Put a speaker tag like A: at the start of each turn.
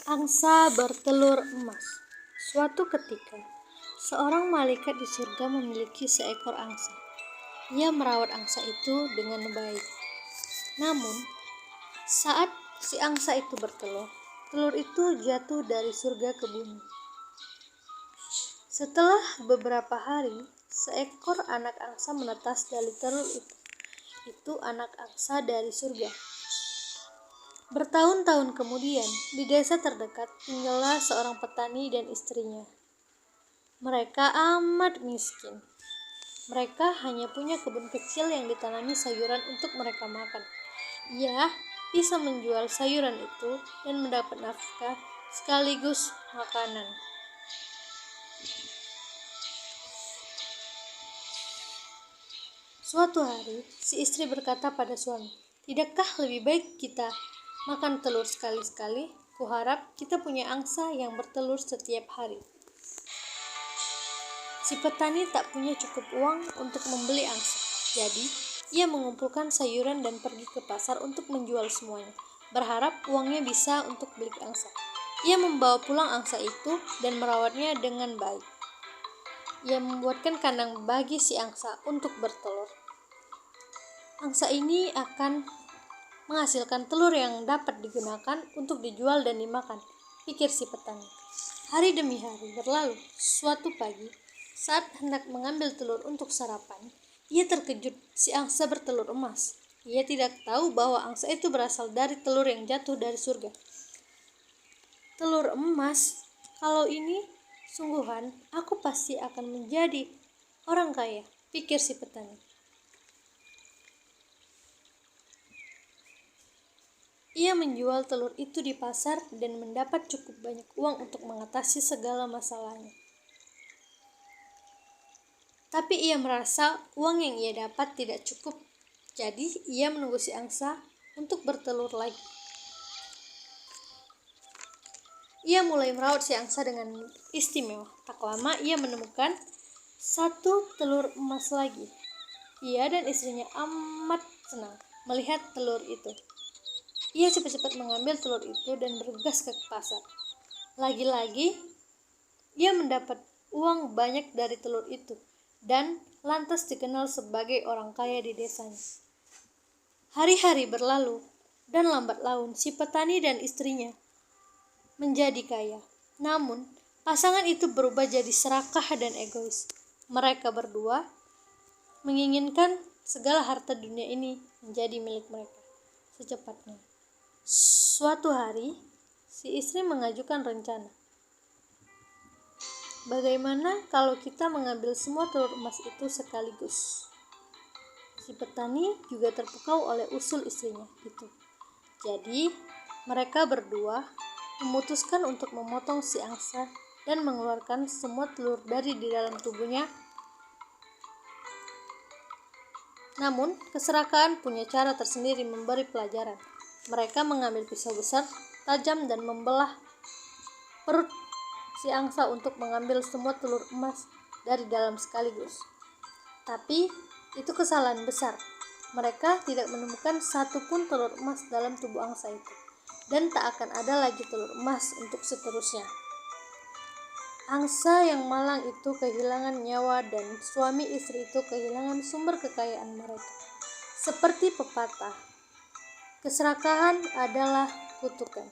A: Angsa bertelur emas. Suatu ketika, seorang malaikat di surga memiliki seekor angsa. Ia merawat angsa itu dengan baik. Namun, saat si angsa itu bertelur, telur itu jatuh dari surga ke bumi. Setelah beberapa hari, seekor anak angsa menetas dari telur itu. Itu anak angsa dari surga. Bertahun-tahun kemudian, di desa terdekat tinggallah seorang petani dan istrinya. Mereka amat miskin. Mereka hanya punya kebun kecil yang ditanami sayuran untuk mereka makan. Ia bisa menjual sayuran itu dan mendapat nafkah sekaligus makanan. Suatu hari, si istri berkata pada suami, "Tidakkah lebih baik kita makan telur sekali-sekali? Kuharap kita punya angsa yang bertelur setiap hari." Si petani tak punya cukup uang untuk membeli angsa. Jadi, ia mengumpulkan sayuran dan pergi ke pasar untuk menjual semuanya, berharap uangnya bisa untuk beli angsa. Ia membawa pulang angsa itu dan merawatnya dengan baik. Ia membuatkan kandang bagi si angsa untuk bertelur. Angsa ini akan menghasilkan telur yang dapat digunakan untuk dijual dan dimakan, pikir si petani. Hari demi hari berlalu. Suatu pagi, saat hendak mengambil telur untuk sarapan, ia terkejut si angsa bertelur emas. Ia tidak tahu bahwa angsa itu berasal dari telur yang jatuh dari surga. Telur emas, kalau ini sungguhan, aku pasti akan menjadi orang kaya, pikir si petani. Ia menjual telur itu di pasar dan mendapat cukup banyak uang untuk mengatasi segala masalahnya. Tapi ia merasa uang yang ia dapat tidak cukup. Jadi ia menunggu si angsa untuk bertelur lagi. Ia mulai merawat si angsa dengan istimewa. Tak lama ia menemukan satu telur emas lagi. Ia dan istrinya amat senang melihat telur itu. Ia cepat-cepat mengambil telur itu dan bergegas ke pasar. Lagi-lagi, ia mendapat uang banyak dari telur itu dan lantas dikenal sebagai orang kaya di desanya. Hari-hari berlalu dan lambat laun si petani dan istrinya menjadi kaya. Namun, pasangan itu berubah jadi serakah dan egois. Mereka berdua menginginkan segala harta dunia ini menjadi milik mereka secepatnya. Suatu hari, si istri mengajukan rencana. Bagaimana kalau kita mengambil semua telur emas itu sekaligus? Si petani juga terpukau oleh usul istrinya itu. Jadi, mereka berdua memutuskan untuk memotong si angsa dan mengeluarkan semua telur dari di dalam tubuhnya. Namun, keserakahan punya cara tersendiri memberi pelajaran. Mereka mengambil pisau besar, tajam dan membelah perut si angsa untuk mengambil semua telur emas dari dalam sekaligus. Tapi, itu kesalahan besar. Mereka tidak menemukan satupun telur emas dalam tubuh angsa itu. Dan tak akan ada lagi telur emas untuk seterusnya. Angsa yang malang itu kehilangan nyawa dan suami istri itu kehilangan sumber kekayaan mereka. Seperti pepatah, keserakahan adalah kutukan.